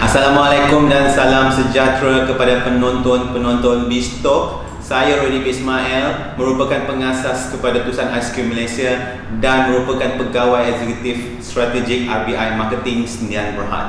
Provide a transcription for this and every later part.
Assalamualaikum dan salam sejahtera kepada penonton-penonton Biztalk. Saya Rodi Ismail, merupakan pengasas kepada Perusahaan Aiskrim Malaysia dan merupakan pegawai eksekutif strategik RBI Marketing Sdn Bhd.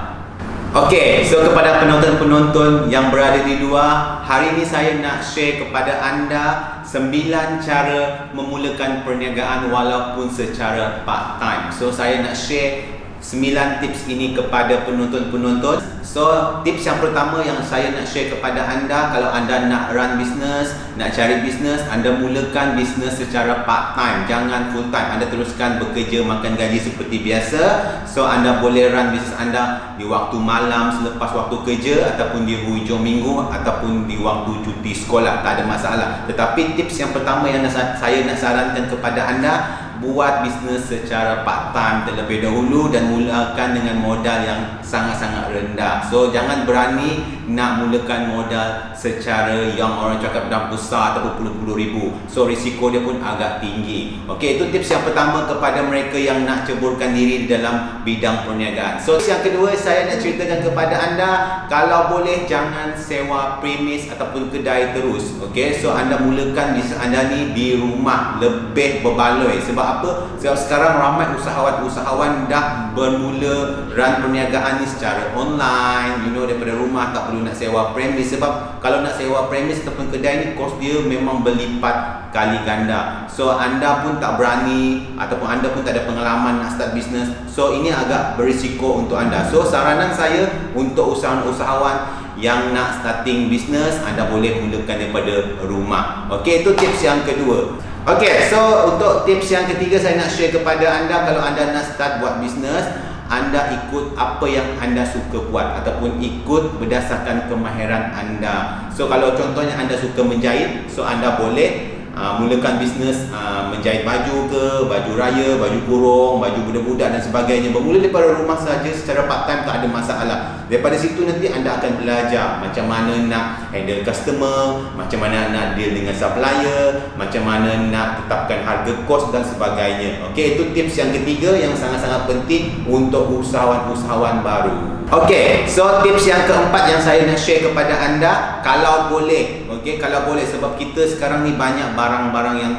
Okey, so kepada penonton-penonton yang berada di luar, hari ini saya nak share kepada anda 9 cara memulakan perniagaan walaupun secara part time. So saya nak share 9 tips ini kepada penonton-penonton. So tips yang pertama yang saya nak share kepada anda, kalau anda nak run business, nak cari business, anda mulakan business secara part time, jangan full time. Anda teruskan bekerja makan gaji seperti biasa. So anda boleh run business anda di waktu malam selepas waktu kerja, ataupun di hujung minggu, ataupun di waktu cuti sekolah, tak ada masalah. Tetapi tips yang pertama yang saya nak sarankan kepada anda, buat bisnes secara part time terlebih dahulu dan mulakan dengan modal yang sangat-sangat rendah. So jangan berani nak mulakan modal secara yang orang cakap dah besar ataupun puluh-puluh ribu. So risiko dia pun agak tinggi. Okey, itu tips yang pertama kepada mereka yang nak ceburkan diri di dalam bidang perniagaan. So yang kedua saya nak ceritakan kepada anda, kalau boleh jangan sewa premis ataupun kedai terus. Okey, so anda mulakan bisnes anda ni di rumah, lebih berbaloi. Sebab apa? Sebab sekarang ramai usahawan-usahawan dah bermula run perniagaan ni secara online, daripada rumah, tak perlu nak sewa premis. Sebab kalau nak sewa premis ataupun kedai ni, kos dia memang berlipat kali ganda. So anda pun tak berani ataupun anda pun tak ada pengalaman nak start bisnes. So ini agak berisiko untuk anda. So saranan saya untuk usahawan-usahawan yang nak starting bisnes, anda boleh mulakan daripada rumah. Okey, itu tips yang kedua. Okey, so untuk tips yang ketiga saya nak share kepada anda, kalau anda nak start buat bisnes, anda ikut apa yang anda suka buat ataupun ikut berdasarkan kemahiran anda. So kalau contohnya anda suka menjahit, so anda boleh mulakan bisnes menjahit baju ke, baju raya, baju kurung, baju budak-budak dan sebagainya. Bermula daripada rumah saja secara part time, tak ada masalah. Daripada situ nanti anda akan belajar macam mana nak handle customer, macam mana nak deal dengan supplier, macam mana nak tetapkan harga kos dan sebagainya. Okey, itu tips yang ketiga yang sangat-sangat penting untuk usahawan-usahawan baru. Okey, so tips yang keempat yang saya nak share kepada anda, kalau boleh, kalau boleh, sebab kita sekarang ni banyak barang-barang yang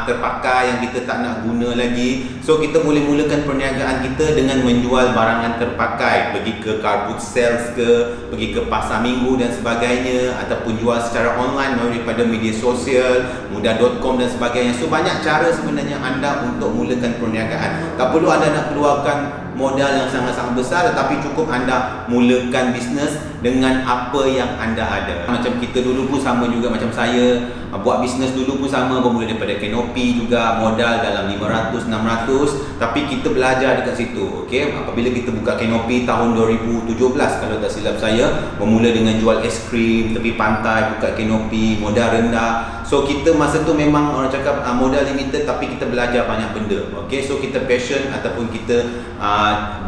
terpakai yang kita tak nak guna lagi. So kita boleh mulakan perniagaan kita dengan menjual barangan terpakai, pergi ke car boot sales ke, pergi ke pasar minggu dan sebagainya, ataupun jual secara online melalui pada media sosial, mudah.com dan sebagainya. So banyak cara sebenarnya anda untuk mulakan perniagaan. Tak perlu anda nak keluarkan modal yang sangat-sangat besar, tetapi cukup anda mulakan bisnes dengan apa yang anda ada. Macam kita dulu pun sama juga, macam saya buat bisnes dulu pun sama, bermula daripada kanopi juga, modal dalam 500-600, tapi kita belajar dekat situ. Okey, apabila kita buka kanopi tahun 2017 kalau tak silap saya, bermula dengan jual es krim tepi pantai, buka kanopi, modal rendah. So kita masa tu memang orang cakap modal limited, tapi kita belajar banyak benda. Okey, so kita passion ataupun kita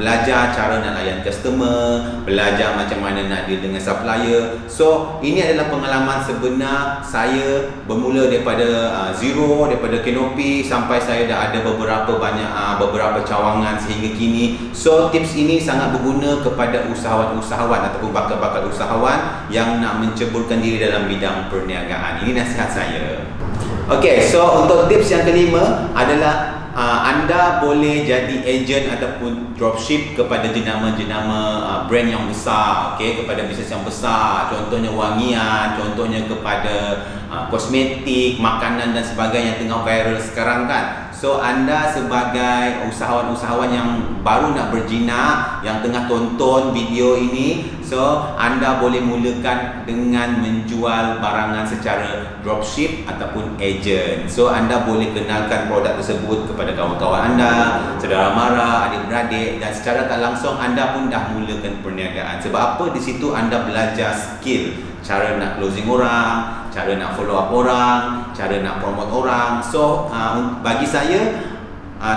belajar cara nak layan customer, belajar macam mana nak deal dengan supplier. So ini adalah pengalaman sebenar saya bermula daripada zero, daripada kanopi sampai saya dah ada beberapa cawangan sehingga kini. So tips ini sangat berguna kepada usahawan-usahawan ataupun bakal-bakal usahawan yang nak menceburkan diri dalam bidang perniagaan. Ini nasihat saya. Okey, so untuk tips yang kelima adalah anda boleh jadi ejen ataupun dropship kepada jenama-jenama brand yang besar, okey, kepada bisnes yang besar, contohnya wangian, contohnya kepada kosmetik, makanan dan sebagainya yang tengah viral sekarang kan. So anda sebagai usahawan-usahawan yang baru nak berjinak, yang tengah tonton video ini, so anda boleh mulakan dengan menjual barangan secara dropship ataupun agent. So anda boleh kenalkan produk tersebut kepada kawan-kawan anda, saudara mara, adik-beradik, dan secara tak langsung anda pun dah mulakan perniagaan. Sebab apa? Di situ anda belajar skill, cara nak closing orang, cara nak follow up orang, cara nak promote orang. So bagi saya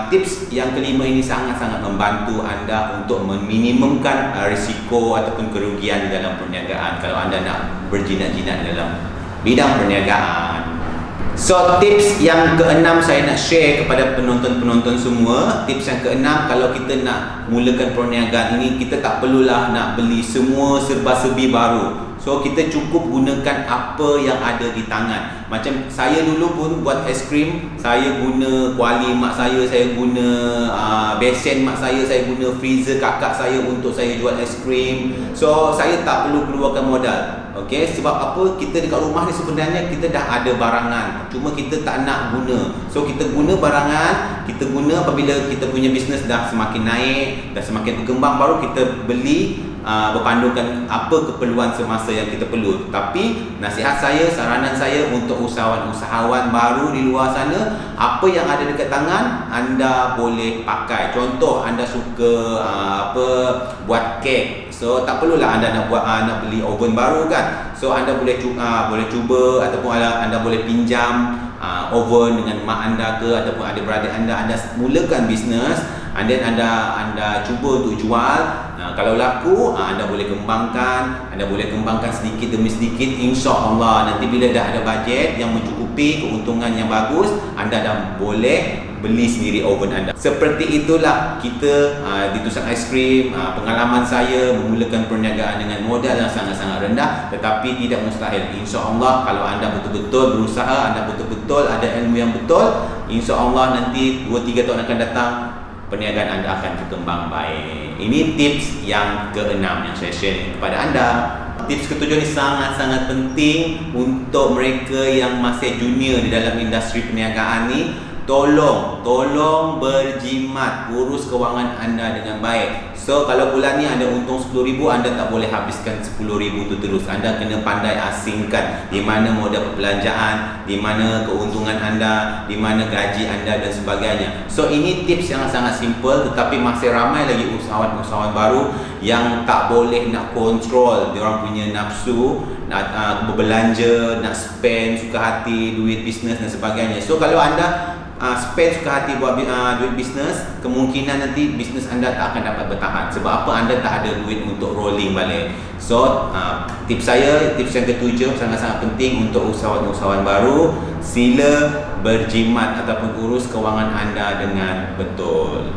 tips yang kelima ini sangat-sangat membantu anda untuk meminimumkan risiko ataupun kerugian di dalam perniagaan kalau anda nak berjinak-jinak dalam bidang perniagaan. So tips yang keenam saya nak share kepada penonton-penonton semua. Tips yang keenam, kalau kita nak mulakan perniagaan ini, kita tak perlulah nak beli semua serba-serbi baru. So kita cukup gunakan apa yang ada di tangan. Macam saya dulu pun buat es krim, saya guna kuali mak saya guna besen mak saya guna freezer kakak saya untuk saya jual es krim. So saya tak perlu keluarkan modal. Okey, sebab apa? Kita dekat rumah ni sebenarnya kita dah ada barangan, cuma kita tak nak guna. So kita guna barangan, kita guna apabila kita punya bisnes dah semakin naik, dah semakin berkembang, baru kita beli berpandukan apa keperluan semasa yang kita perlu. Tapi nasihat saya, saranan saya untuk usahawan-usahawan baru di luar sana, apa yang ada dekat tangan anda boleh pakai. Contoh, anda suka buat kek, so tak perlulah anda nak beli oven baru kan. So anda boleh cuba ataupun anda boleh pinjam oven dengan mak anda ke ataupun adik-beradik anda mulakan bisnes, and then anda cuba untuk jual. Kalau laku, anda boleh kembangkan, sedikit demi sedikit. InsyaAllah nanti bila dah ada bajet yang mencukupi, keuntungan yang bagus, anda dah boleh beli sendiri oven anda. Seperti itulah kita di Tusang Ais Krim. Pengalaman saya memulakan perniagaan dengan modal yang sangat-sangat rendah, tetapi tidak mustahil. InsyaAllah kalau anda betul-betul berusaha, anda betul-betul ada ilmu yang betul, InsyaAllah nanti 2-3 tahun akan datang, perniagaan anda akan berkembang baik. Ini tips yang keenam yang saya share kepada anda. Tips ketujuh ni sangat-sangat penting untuk mereka yang masih junior di dalam industri perniagaan ni. Tolong berjimat, urus kewangan anda dengan baik. So kalau bulan ni anda untung 10,000, anda tak boleh habiskan 10,000 tu terus. Anda kena pandai asingkan di mana modal perbelanjaan, di mana keuntungan anda, di mana gaji anda dan sebagainya. So ini tips yang sangat simple, tetapi masih ramai lagi usahawan-usahawan baru yang tak boleh nak kontrol diorang punya nafsu, nak berbelanja, nak spend suka hati, duit bisnes dan sebagainya. So kalau anda spend suka hati buat duit bisnes, kemungkinan nanti bisnes anda tak akan dapat bertahan. Sebab apa? Anda tak ada duit untuk rolling balik. So tips yang ketujuh sangat-sangat penting untuk usahawan-usahawan baru. Sila berjimat ataupun urus kewangan anda dengan betul.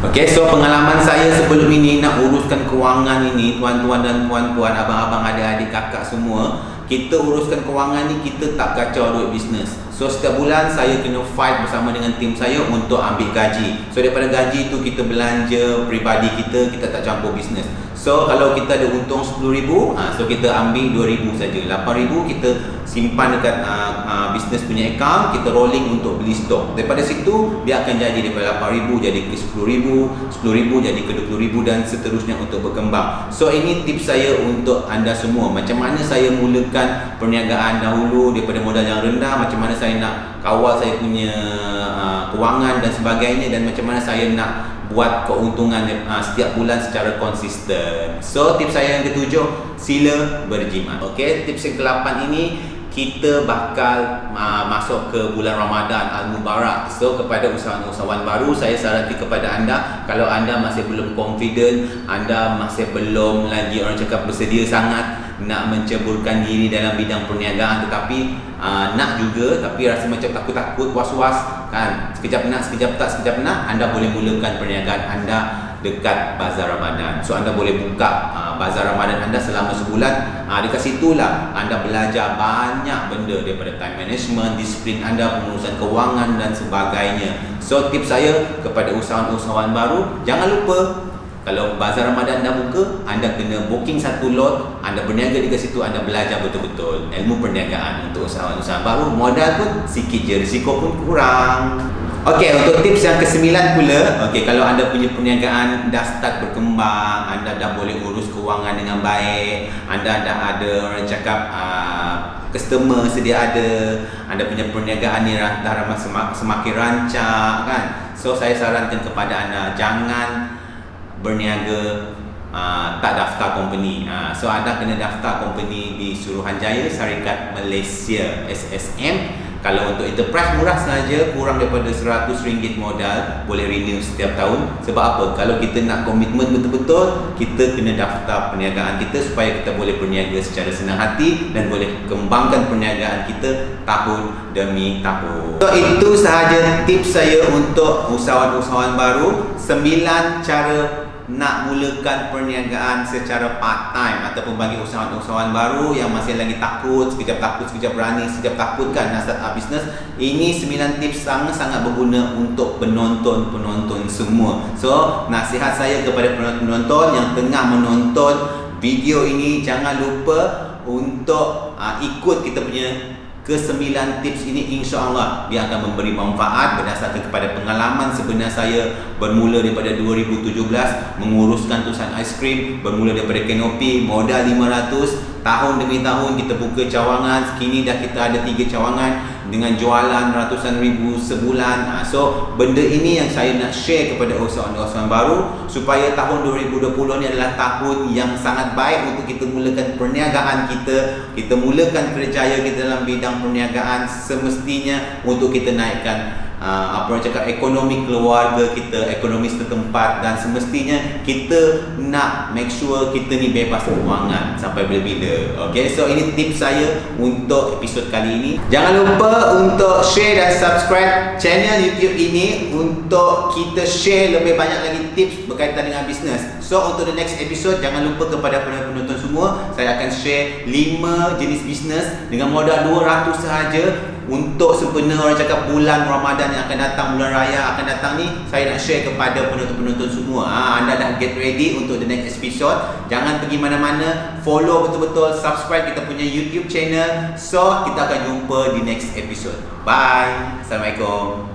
Okey, so pengalaman saya sebelum ini nak uruskan kewangan ini, tuan-tuan dan puan-puan, abang-abang, adik-adik, kakak semua, kita uruskan kewangan ni, kita tak kacau duit bisnes. So setiap bulan saya kena fight bersama dengan tim saya untuk ambil gaji. So daripada gaji tu kita belanja peribadi kita tak campur bisnes. So kalau kita ada untung 10,000, so kita ambil 2,000 saja. 8,000 kita simpan dekat bisnes punya account, kita rolling untuk beli stok. Daripada situ biarkan jadi daripada 8,000 jadi ke 10,000, 10,000 jadi ke 20,000 dan seterusnya untuk berkembang. So ini tips saya untuk anda semua. Macam mana saya mulakan perniagaan dahulu daripada modal yang rendah, macam mana saya nak kawal saya punya kewangan dan sebagainya, dan macam mana saya nak buat keuntungan setiap bulan secara konsisten. So tips saya yang ketujuh, sila berjimat. Okey, tips yang ke-8 ini kita bakal masuk ke bulan Ramadan Al-Mubarak. So kepada usahawan-usahawan baru, saya sarankan kepada anda, kalau anda masih belum confident, anda masih belum lagi orang cakap bersedia sangat nak menceburkan diri dalam bidang perniagaan, tetapi nak juga tapi rasa macam takut-takut, was-was kan, sekejap nak, sekejap tak, sekejap nak, anda boleh mulakan perniagaan anda dekat Bazar Ramadan. So anda boleh buka Bazar Ramadan anda selama sebulan. Dekat situlah anda belajar banyak benda daripada time management, disiplin anda, pengurusan kewangan dan sebagainya. So tips saya kepada usahawan-usahawan baru, jangan lupa kalau Bazar Ramadan dah buka, anda kena booking satu lot, anda berniaga dekat situ, anda belajar betul-betul ilmu perniagaan untuk usahawan-usahawan baru. Modal pun sikit je, risiko pun kurang. Okey, untuk tips yang ke-9 pula, okey, kalau anda punya perniagaan dah start berkembang, anda dah boleh urus kewangan dengan baik, anda dah ada orang cakap customer sedia ada, anda punya perniagaan ni dah semakin rancak kan. So saya sarankan kepada anda, jangan berniaga tak daftar company. So anda kena daftar company di Suruhanjaya Syarikat Malaysia SSM, Kalau untuk enterprise murah saja, kurang daripada RM100 modal, boleh renew setiap tahun. Sebab apa? Kalau kita nak komitmen betul-betul, kita kena daftar perniagaan kita supaya kita boleh berniaga secara senang hati dan boleh kembangkan perniagaan kita tahun demi tahun. So, itu sahaja tips saya untuk usahawan-usahawan baru. 9 cara nak mulakan perniagaan secara part time ataupun bagi usahawan-usahawan baru yang masih lagi takut, sekejap berani, sekejap takut kan nak start up business. Ini 9 tips sangat-sangat berguna untuk penonton-penonton semua. So, nasihat saya kepada penonton yang tengah menonton video ini, jangan lupa untuk ikut kita punya ke-9 tips ini. InsyaAllah dia akan memberi manfaat berdasarkan kepada pengalaman sebenar saya bermula daripada 2017 menguruskan tulisan aiskrim, bermula daripada kanopi, modal 500, tahun demi tahun kita buka cawangan, kini dah kita ada 3 cawangan dengan jualan ratusan ribu sebulan. So benda ini yang saya nak share kepada usahawan-usahawan baru supaya tahun 2020 ni adalah tahun yang sangat baik untuk kita mulakan perniagaan kita mulakan kerjaya kita dalam bidang perniagaan, semestinya untuk kita naikkan ekonomi keluarga kita, ekonomi setempat, dan semestinya kita nak make sure kita ni bebas kewangan sampai bila-bila. Okay, so ini tips saya untuk episod kali ini. Jangan lupa untuk share dan subscribe channel YouTube ini untuk kita share lebih banyak lagi tips berkaitan dengan bisnes. So untuk the next episode, jangan lupa kepada penonton semua, saya akan share 5 jenis bisnes dengan modal 200 sahaja untuk sempena orang cakap bulan Ramadan yang akan datang, bulan raya akan datang ni. Saya nak share kepada penonton-penonton semua. Anda dah get ready untuk the next episode. Jangan pergi mana-mana, follow betul-betul, subscribe kita punya YouTube channel. So kita akan jumpa di next episode. Bye. Assalamualaikum.